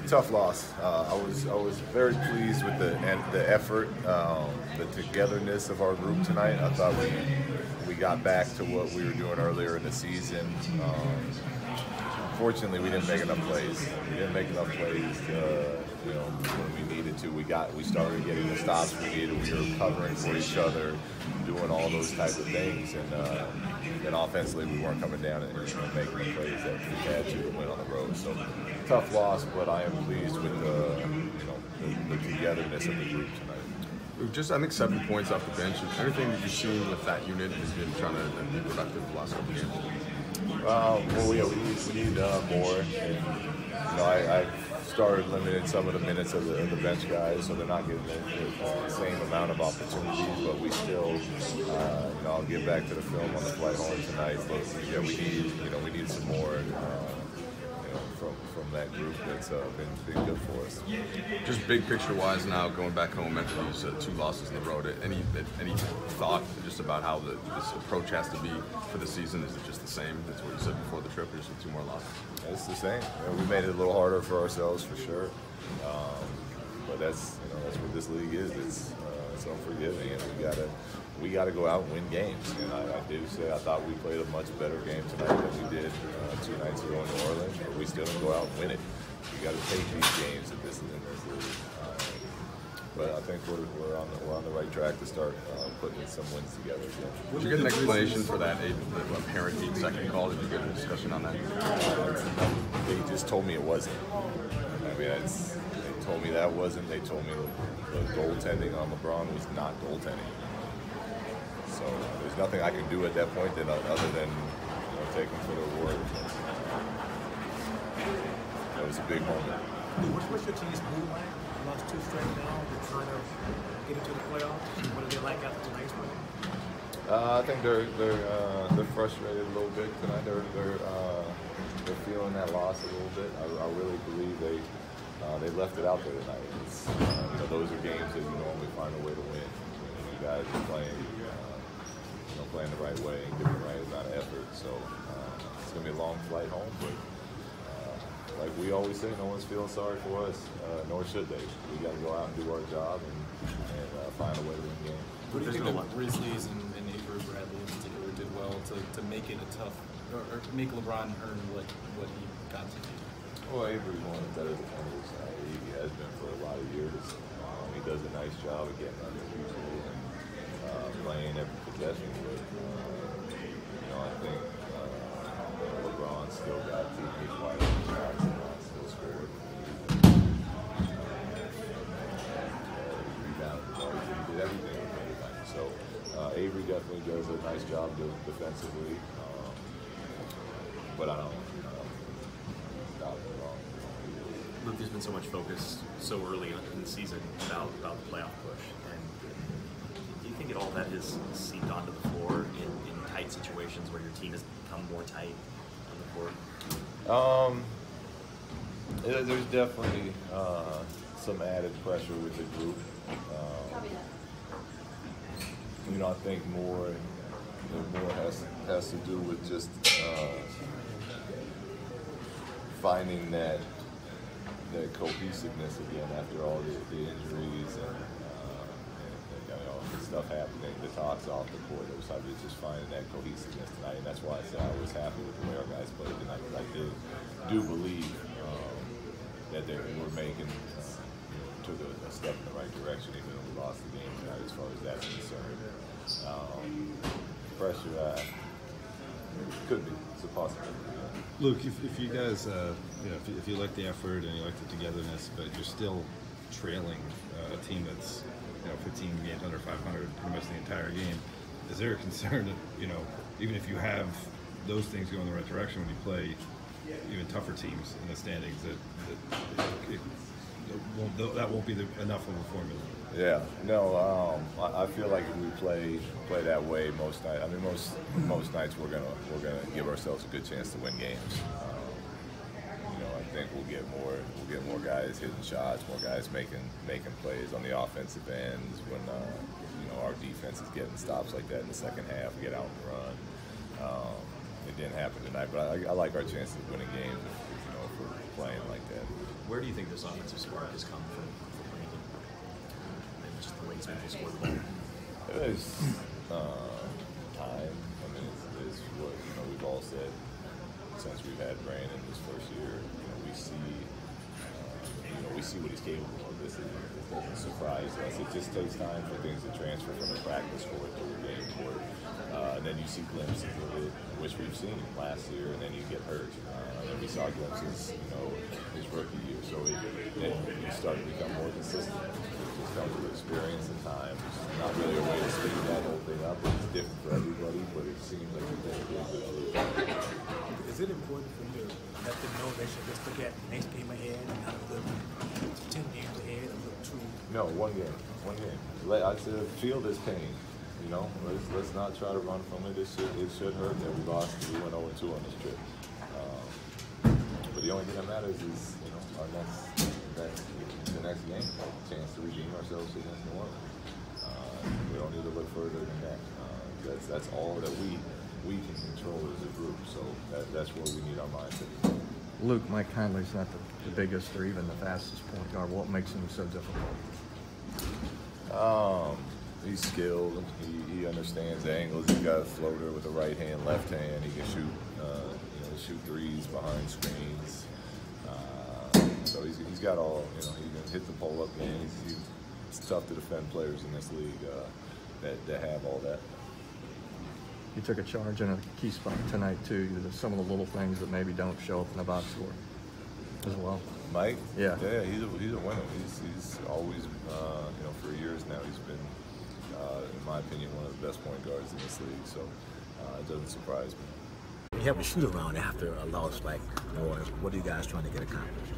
Tough loss. I was very pleased with the effort, the togetherness of our group tonight. I thought we got back to what we were doing earlier in the season. Fortunately, we didn't make enough plays. We didn't make enough plays, when we needed to. We started getting the stops we needed. We were covering for each other, doing all those type of things, and then offensively we weren't coming down and making the plays that we had to win on the road. So tough loss, but I am pleased with the togetherness of the group tonight. Just, I think, 7 points off the bench. Everything that you've seen with that unit has been trying to be productive the last couple of games. We need more. And, I started limiting some of the minutes of the bench guys, so they're not getting the same amount of opportunities. But we still, I'll get back to the film on the flight home tonight. But yeah, we need some more. From that group that's been good for us. Just big picture wise now, going back home after these 2 losses on the road, any thought just about how this approach has to be for the season? Is it just the same? That's what you said before the trip, there's 2 more losses? It's the same. We made it a little harder for ourselves for sure. But that's what this league is. It's unforgiving, and we gotta go out and win games. And I do say I thought we played a much better game tonight than we did 2 nights ago in New Orleans, but we still didn't go out and win it. We got to take these games in this league. But I think we're on the right track to start putting some wins together. So. Did you get an explanation for that apparent 8-second call? Did you get a discussion on that? They just told me it wasn't. I mean, they told me that wasn't. They told me the goaltending on LeBron was not goaltending. So there's nothing I can do at that point other than take them for their word. That was a big moment. What's your team's mood like? You lost 2 straight now. They're trying to get into the playoffs. What are they like after tonight's win? I think they're frustrated a little bit tonight. They're feeling that loss a little bit. I really believe they left it out there tonight. It's, those are games that you normally find a way to win. You guys are playing the right way and giving the right amount of effort. So it's going to be a long flight home, but like we always say, no one's feeling sorry for us, nor should they. We got to go out and do our job and find a way to win games. What do you think the Grizzlies and Avery Bradley in particular did well to make it a tough, or make LeBron earn what he got to do? Well, Avery's one of the better defenders. He has been for a lot of years. He does a nice job of getting under people and playing every possession. But I think LeBron still got teammates wide open shots and still scored. He did everything. So Avery definitely does a nice job defensively. But I don't doubt it wrong. Luke, there's been so much focus so early in the season about the playoff push. And do you think all that has seeped onto the floor in tight situations where your team has become more tight on the court? There's definitely some added pressure with the group. I think more has to do with just finding that cohesiveness again after all the injuries and stuff happening, the talks off the court. It was just finding that cohesiveness tonight, and that's why I said I was happy with the way our guys played tonight, because I do believe that we're making took a step in the right direction, even though we lost the game tonight as far as that's concerned. Pressure could be. It's a possibility. Luke, if you guys, if you like the effort and you like the togetherness, but you're still trailing a team that's 15 games under 500 pretty much the entire game, is there a concern that even if you have those things going in the right direction when you play even tougher teams in the standings, that won't be enough of a formula? Yeah, no, I feel like if we play that way most nights. I mean, most nights we're gonna give ourselves a good chance to win games. I think we'll get more guys hitting shots, more guys making plays on the offensive ends when our defense is getting stops like that in the second half. We get out and run. It didn't happen tonight, but I like our chances of winning games if we're playing like that. Where do you think this offensive spark has come from Brandon? And just the way he's been able to score the ball. It's time. I mean, it's what we've all said since we've had Brandon this first year. We see what he's capable of. This doesn't surprise us. It just takes time for things to transfer from the practice court to the game court, and then you see glimpses of it, which we've seen last year, and then you get hurt. And we saw glimpses, his rookie year. So then you start to become more consistent. It just comes with experience and time. There's not really a way to speed that whole thing up. It's different for everybody, but it seems like it's been good for others. Is it important for you to let them know they should just look at next game ahead and not look 10 games ahead and look too? No, one game. I said, feel this pain. Let's not try to run from it. It should hurt that we lost. We went 0-2 on this trip. But the only thing that matters is, the next game, a chance to redeem ourselves against New Orleans. We don't need to look further than that. That's all that we can control as a group. So that's where we need our mindset. Luke, Mike Conley's not the biggest or even the fastest point guard. What makes him so difficult? He's skilled. He understands angles. He's got a floater with the right hand, left hand. He can shoot, shoot threes behind screens. So he's got all. He can hit the pull-up game. It's tough to defend players in this league that have all that. He took a charge in a key spot tonight too. There's some of the little things that maybe don't show up in the box score as well. Mike? Yeah. Yeah, he's a winner. He's always, for years now, he's been, in my opinion, one of the best point guards in this league. So it doesn't surprise me. You have a shoot around after a loss like New Orleans. What are you guys trying to get accomplished?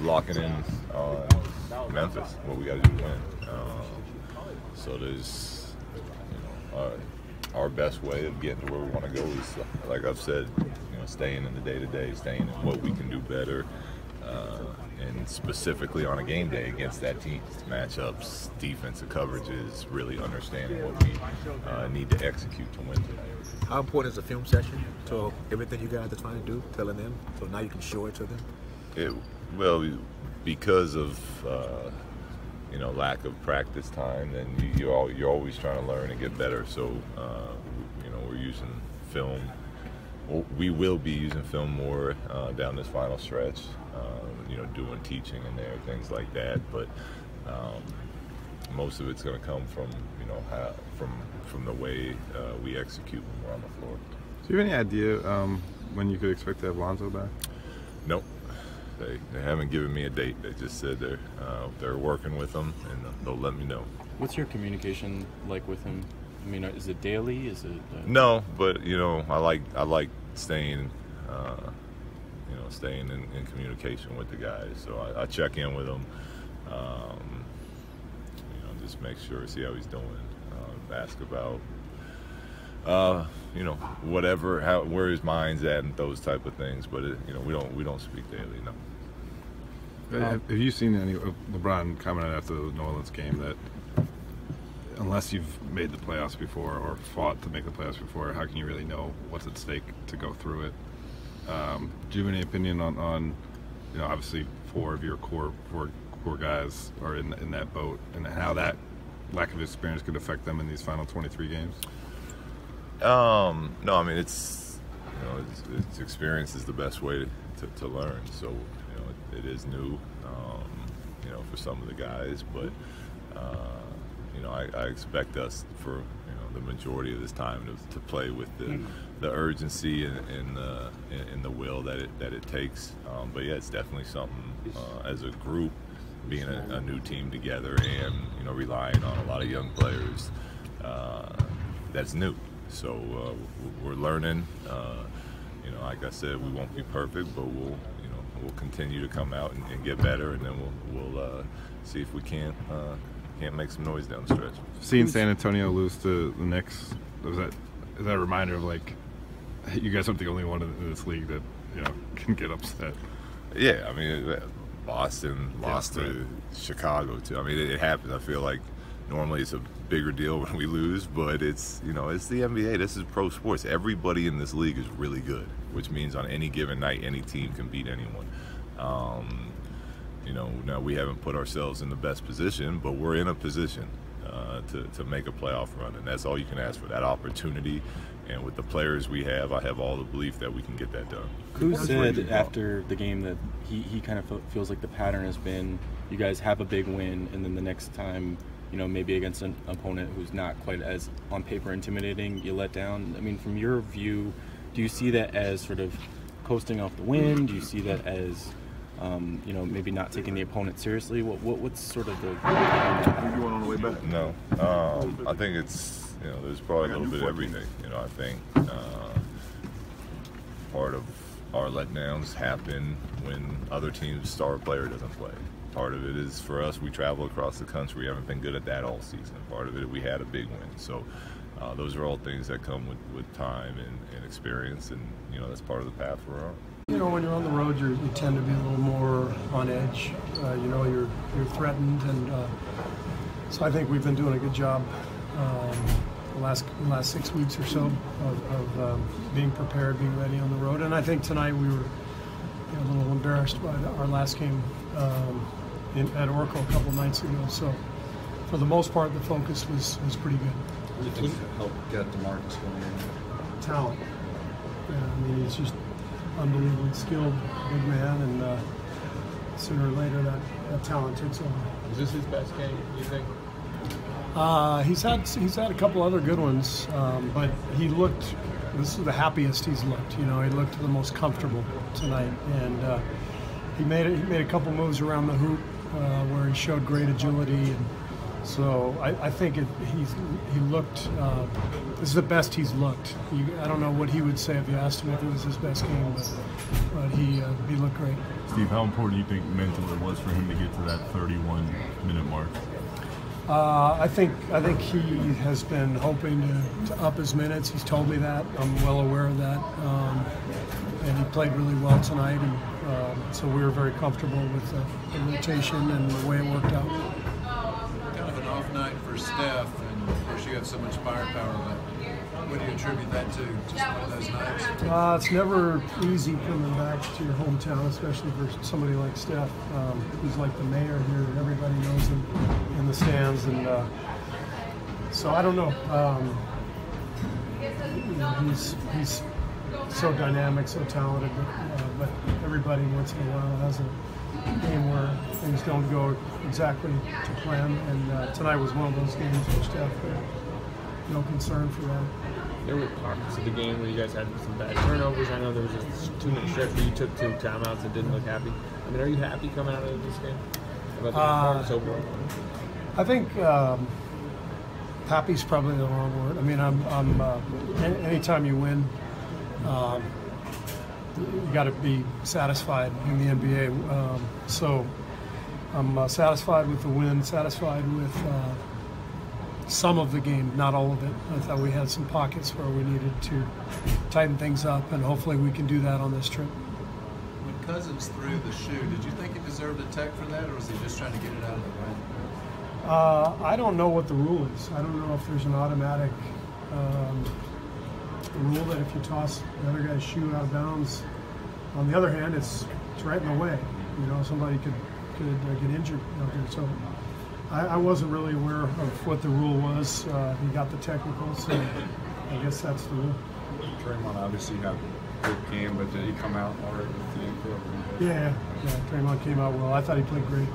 Locking in on Memphis. What we got to do to win. So there's, our best way of getting to where we want to go is, like I've said, staying in the day-to-day, staying in what we can do better, and specifically on a game day against that team. Matchups, defensive coverages, really understanding what we need to execute to win. How important is a film session to everything you guys are trying to do, telling them, so now you can show it to them? Because of lack of practice time, then you're always trying to learn and get better. So we're using film. We will be using film more down this final stretch. Doing teaching in there, things like that. But most of it's going to come from from the way we execute when we're on the floor. Do you have any idea when you could expect to have Lonzo back? Nope. They haven't given me a date. They just said they're working with him and they'll let me know. What's your communication like with him? I mean, is it daily? Is it? No, but I like staying, staying in communication with the guys. So I check in with him, just make sure, see how he's doing, ask about, whatever, where his mind's at and those type of things. But we don't speak daily, no. Have you seen any of LeBron commented after the New Orleans game that unless you've made the playoffs before or fought to make the playoffs before, how can you really know what's at stake to go through it? Do you have any opinion on obviously four of your core guys are in that boat, and how that lack of experience could affect them in these final 23 games? No, I mean it's experience is the best way to learn. So it is new, for some of the guys, but I expect us for the majority of this time to play with the urgency and the will that it takes. But yeah, it's definitely something as a group, being a new team together and relying on a lot of young players. That's new. So we're learning. Like I said, we won't be perfect, but we'll continue to come out and get better, and then we'll see if we can't make some noise down the stretch. Seeing San Antonio lose to the Knicks, is that a reminder of you guys aren't the only one in this league that can get upset? Yeah, I mean Boston lost to Chicago too. I mean it happens. I feel like normally it's a bigger deal when we lose, but it's it's the NBA. This is pro sports. Everybody in this league is really good, which means on any given night any team can beat anyone. You know, now we haven't put ourselves in the best position, but we're in a position to make a playoff run, and that's all you can ask for, that opportunity. And with the players we have, I have all the belief that we can get that done. Who said after the game that he kind of feels like the pattern has been you guys have a big win, and then the next time, you know, maybe against an opponent who's not quite as on paper intimidating, you let down? I mean, from your view, do you see that as sort of coasting off the win? Do you see that as you know, maybe not taking the opponent seriously? What's sort of the? You going on the way back? No, I think it's, you know, there's probably a little bit of everything. You know, I think part of our letdowns happen when other teams' star player doesn't play. Part of it is for us, we travel across the country. We haven't been good at that all season. Part of it, we had a big win. So those are all things that come with time and experience, and you know, that's part of the path we're on. You know, when you're on the road, you tend to be a little more on edge. You know, you're threatened, and so I think we've been doing a good job the last 6 weeks or so of being prepared, being ready on the road. And I think tonight we were, you know, a little embarrassed by our last game at Oracle a couple nights ago. So for the most part, the focus was pretty good. What do you think helped get DeMarcus going in? Talent. Yeah, I mean, he's just unbelievably skilled, big man, and sooner or later that talent takes over. Is this his best game, you think? He's had a couple other good ones, but he looked. This is the happiest he's looked. You know, he looked the most comfortable tonight, and he made a couple moves around the hoop where he showed great agility, and so I think he looked. This is the best he's looked. I don't know what he would say if you asked him if it was his best game, but he looked great. Steve, how important do you think mentally it was for him to get to that 31-minute mark? I think he has been hoping to up his minutes. He's told me that. I'm well aware of that. And he played really well tonight, and so we were very comfortable with the rotation and the way it worked out. Kind of an off night for Steph, and of course you have so much firepower, but what do you attribute that to? Just one of those nights? It's never easy coming back to your hometown, especially for somebody like Steph, who's like the mayor here, and everybody knows him in the stands. And so I don't know. You know, he's so dynamic, so talented, but everybody once in a while has a game where things don't go exactly to plan. And tonight was one of those games for Steph. No concern for that. There were parts of the game where you guys had some bad turnovers. I know there was a 2-minute stretch where you took 2 timeouts and didn't look happy. I mean, are you happy coming out of this game? About the performance overall? I think happy's probably the wrong word. I mean, anytime you win, you got to be satisfied in the NBA. So I'm satisfied with the win, satisfied with some of the game, not all of it. I thought we had some pockets where we needed to tighten things up, and hopefully we can do that on this trip. When Cousins threw the shoe, did you think he deserved a tech for that, or was he just trying to get it out of the way? I don't know what the rule is. I don't know if there's an automatic rule that if you toss the other guy's shoe out of bounds. On the other hand, it's right in the way. You know, somebody could get injured out there. So I wasn't really aware of what the rule was. He got the technical, so I guess that's the rule. Draymond obviously had a good game, but did he come out all right with the ankle? Yeah, Draymond came out well. I thought he played great.